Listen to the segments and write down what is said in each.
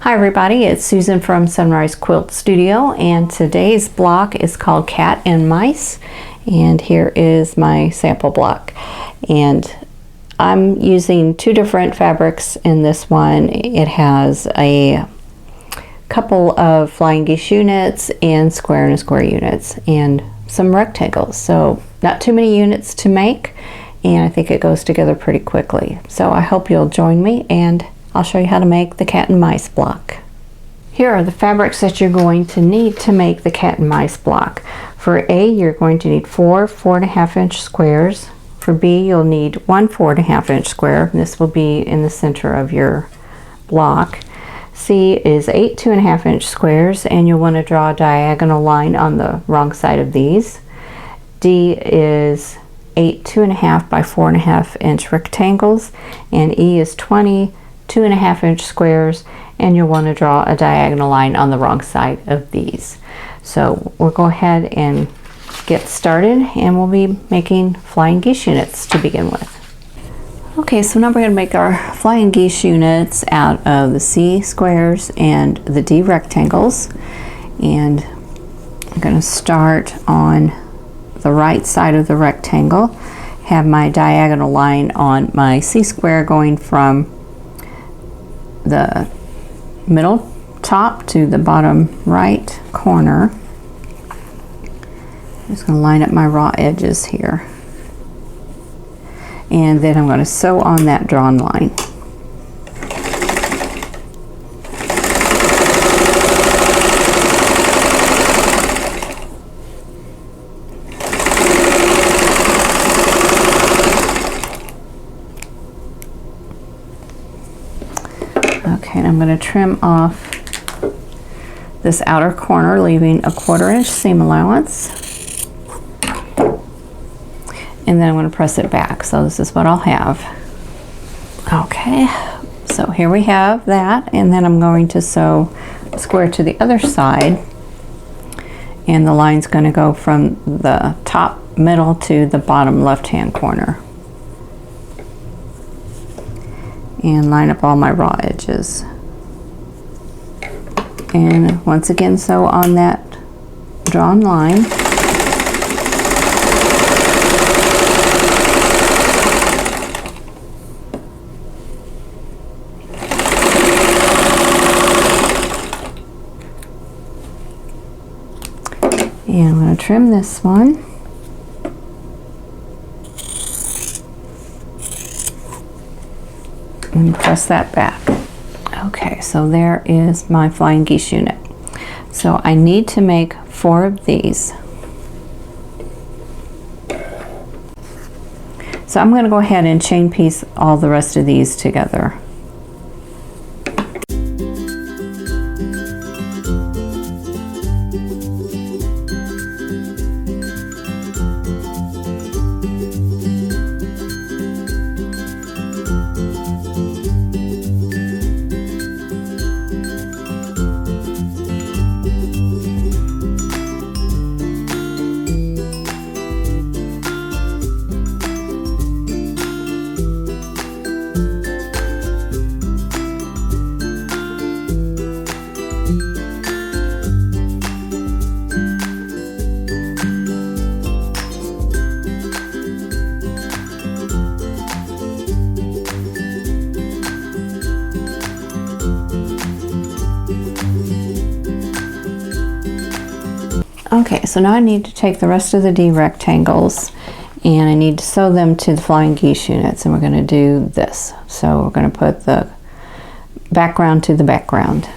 Hi everybody, it's Susan from Sunrise Quilt Studio, and today's block is called Cat and Mice, and here is my sample block. And I'm using two different fabrics in this one. It has a couple of flying geese units and square units and some rectangles, so not too many units to make, and I think it goes together pretty quickly. So I hope you'll join me and I'll show you how to make the cat and mice block. Here are the fabrics that you're going to need to make the cat and mice block. For A, you're going to need 4 4.5-inch squares. For B, you'll need 1 4.5-inch square. This will be in the center of your block. C is 8 2.5-inch squares, and you'll want to draw a diagonal line on the wrong side of these. D is 8 2.5 by 4.5-inch rectangles, and E is 20 2.5-inch squares, and you'll want to draw a diagonal line on the wrong side of these. So we'll go ahead and get started, and we'll be making flying geese units to begin with. Okay, so now we're going to make our flying geese units out of the C squares and the D rectangles, and I'm going to start on the right side of the rectangle, have my diagonal line on my C square going from the middle top to the bottom right corner. I'm just going to line up my raw edges here, and then I'm going to sew on that drawn line. Okay, and I'm going to trim off this outer corner, leaving a 1/4-inch seam allowance. And then I'm going to press it back. So this is what I'll have. Okay, so here we have that, and then I'm going to sew a square to the other side, and the line's going to go from the top middle to the bottom left-hand corner. And line up all my raw edges. And once again, sew on that drawn line. And I'm going to trim this one. And press that back. Okay, so there is my flying geese unit. So I need to make 4 of these. So I'm going to go ahead and chain piece all the rest of these together. Okay, so now I need to take the rest of the D rectangles and I need to sew them to the flying geese units, and we're going to do this. So we're going to put the background to the background.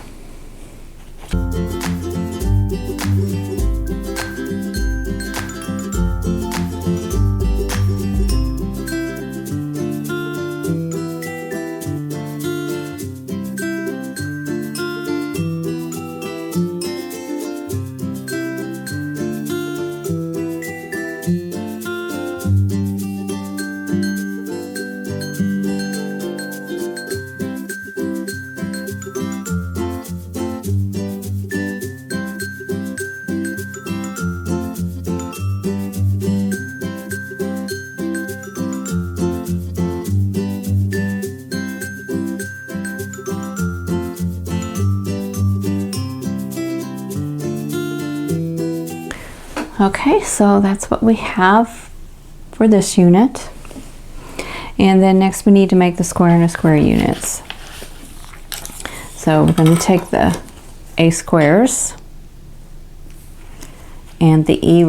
Okay, so that's what we have for this unit. And then next we need to make the square and a square units. So we're going to take the A squares and the E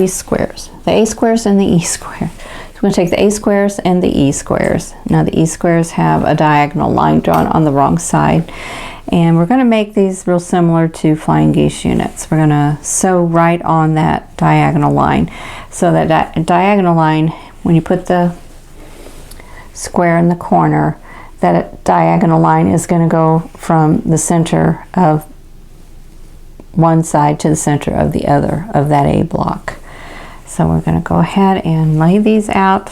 squares. The A squares and the E squares. So we're going to take the A squares and the E squares. Now the E squares have a diagonal line drawn on the wrong side. And we're going to make these real similar to flying geese units. We're going to sew right on that diagonal line. So that diagonal line, when you put the square in the corner, that diagonal line is going to go from the center of one side to the center of the other of that A block. So we're going to go ahead and lay these out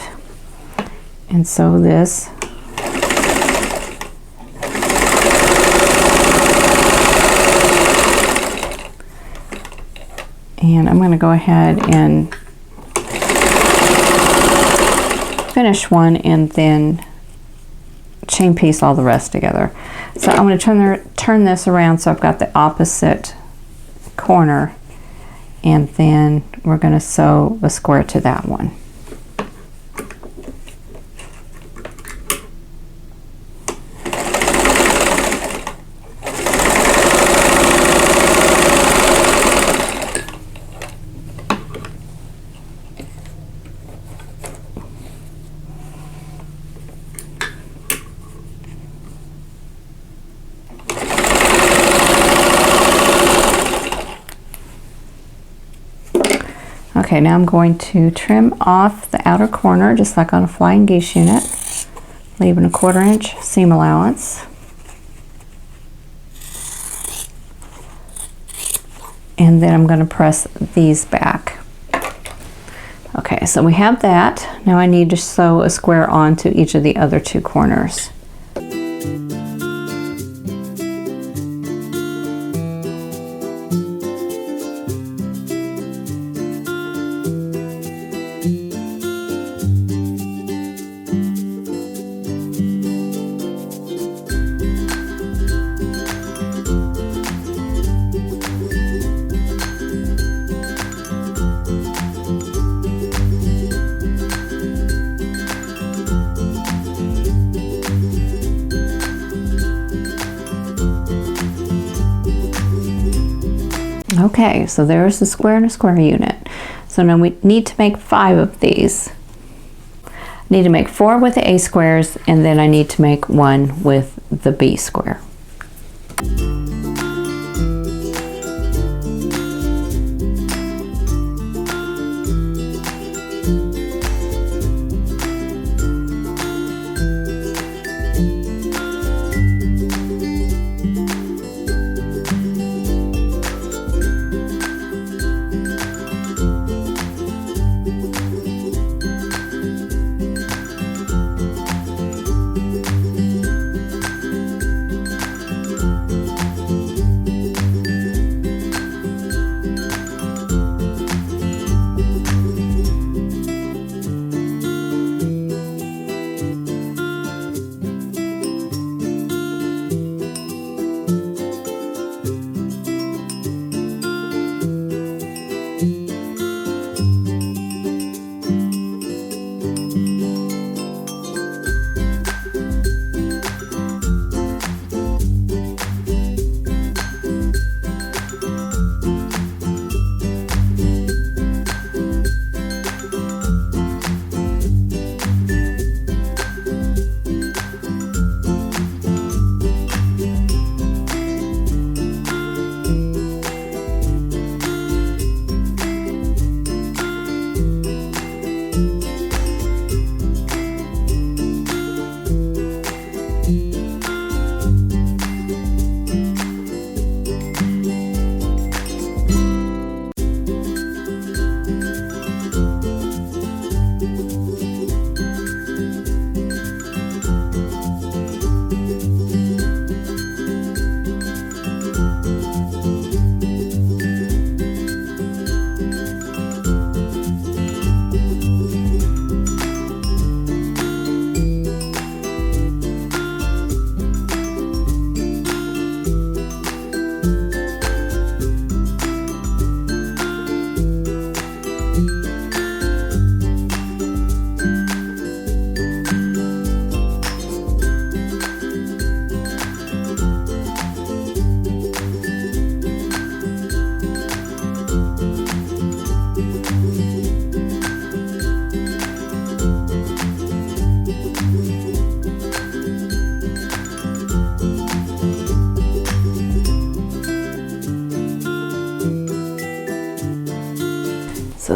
and sew this. And I'm going to go ahead and finish one and then chain piece all the rest together. So I'm going to turn this around so I've got the opposite corner, and then we're going to sew a square to that one. Okay, now I'm going to trim off the outer corner just like on a flying geese unit, leaving a 1/4 inch seam allowance. And then I'm going to press these back. Okay, so we have that. Now I need to sew a square onto each of the other 2 corners. Okay, so there's the square and a square unit. So now we need to make 5 of these. I need to make 4 with the A squares, and then I need to make 1 with the B square.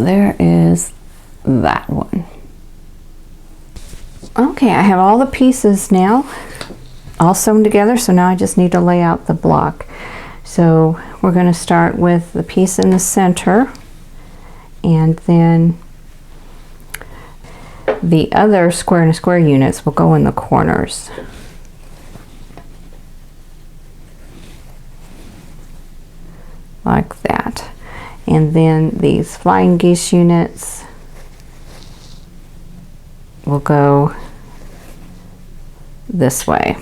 there is that one. Okay, I have all the pieces now all sewn together, so now I just need to lay out the block. So we're going to start with the piece in the center, and then the other square and a square units will go in the corners. Like that. And then these flying geese units will go this way.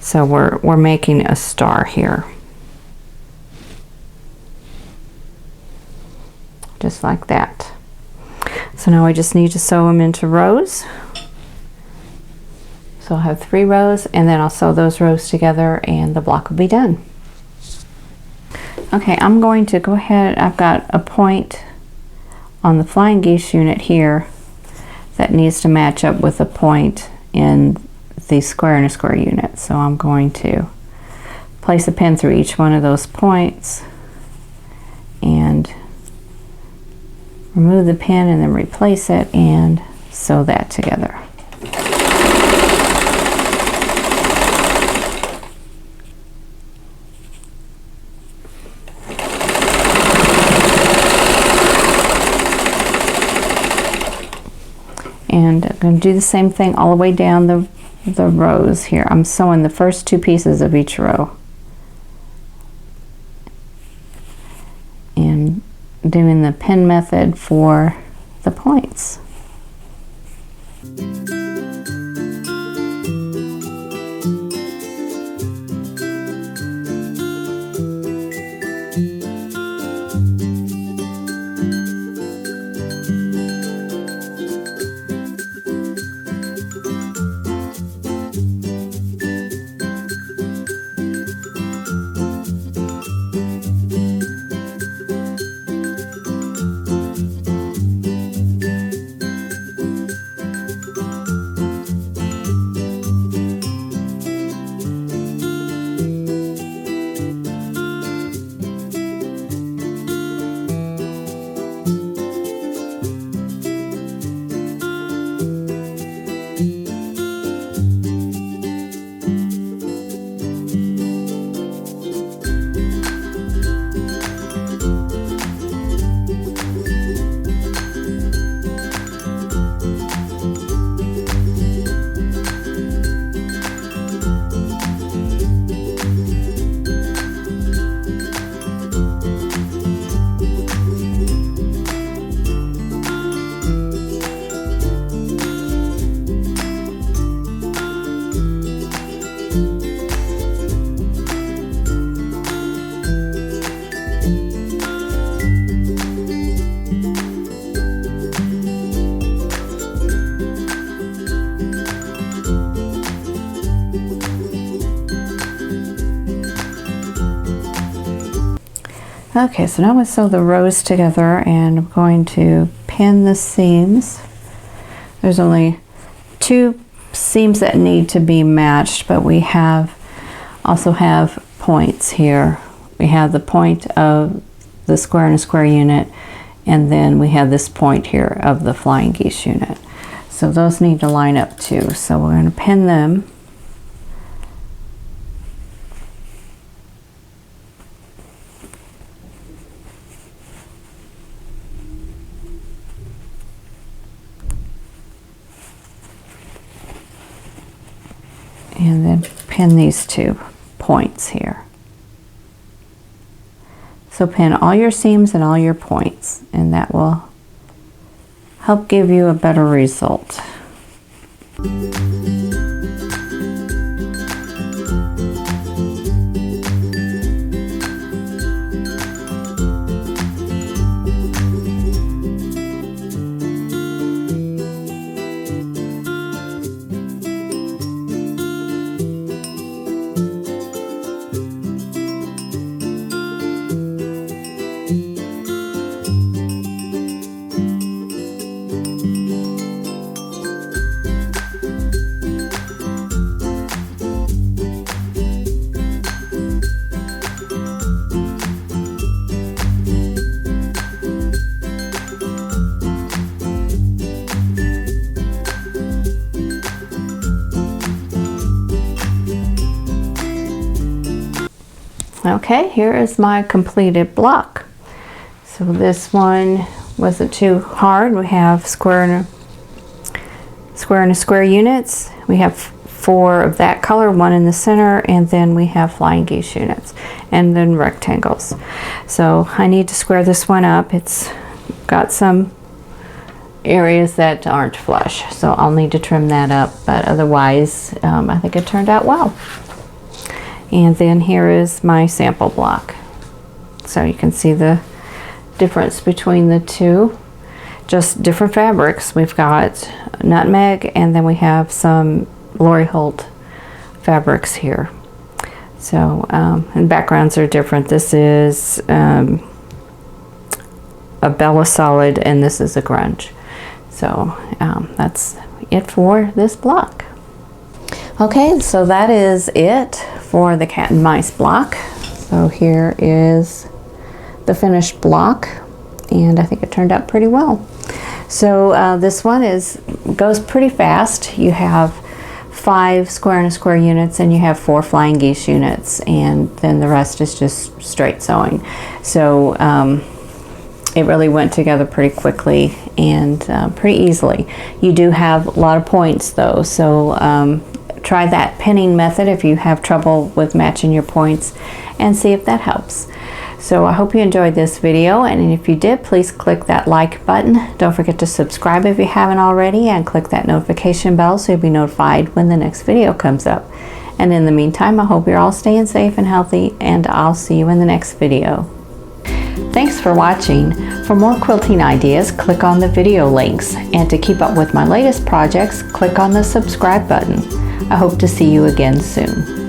So we're making a star here. Just like that. So now I just need to sew them into rows. So I'll have 3 rows, and then I'll sew those rows together and the block will be done. Okay, I'm going to go ahead. I've got a point on the flying geese unit here that needs to match up with a point in the square and a square unit. So I'm going to place a pin through each one of those points and remove the pin and then replace it and sew that together. And I'm going to do the same thing all the way down the rows here. I'm sewing the first 2 pieces of each row and doing the pin method for the points. Okay, so now I'm going to sew the rows together, and I'm going to pin the seams. There's only 2 seams that need to be matched, but we also have points here. We have the point of the square and a square unit, and then we have this point here of the flying geese unit. So those need to line up too. So we're going to pin them. And then pin these 2 points here. So pin all your seams and all your points, and that will help give you a better result. Okay, here is my completed block. So this one wasn't too hard. We have square and a square units. We have 4 of that color, 1 in the center, and then we have flying geese units, and then rectangles. So I need to square this one up. It's got some areas that aren't flush, so I'll need to trim that up, but otherwise I think it turned out well. And then here is my sample block. So you can see the difference between the two. Just different fabrics. We've got nutmeg, and then we have some Lori Holt fabrics here. So and backgrounds are different. This is a Bella Solid, and this is a grunge. So that's it for this block. Okay, so that is it for the cat and mice block. So here is the finished block, and I think it turned out pretty well. So this one goes pretty fast. You have 5 square and a square units, and you have 4 flying geese units, and then the rest is just straight sewing. So it really went together pretty quickly and pretty easily. You do have a lot of points though, so try that pinning method if you have trouble with matching your points, and see if that helps. So I hope you enjoyed this video, and if you did, please click that like button. Don't forget to subscribe if you haven't already, and click that notification bell so you'll be notified when the next video comes up. And in the meantime, I hope you're all staying safe and healthy, and I'll see you in the next video. Thanks for watching. For more quilting ideas, click on the video links, and to keep up with my latest projects, click on the subscribe button. I hope to see you again soon.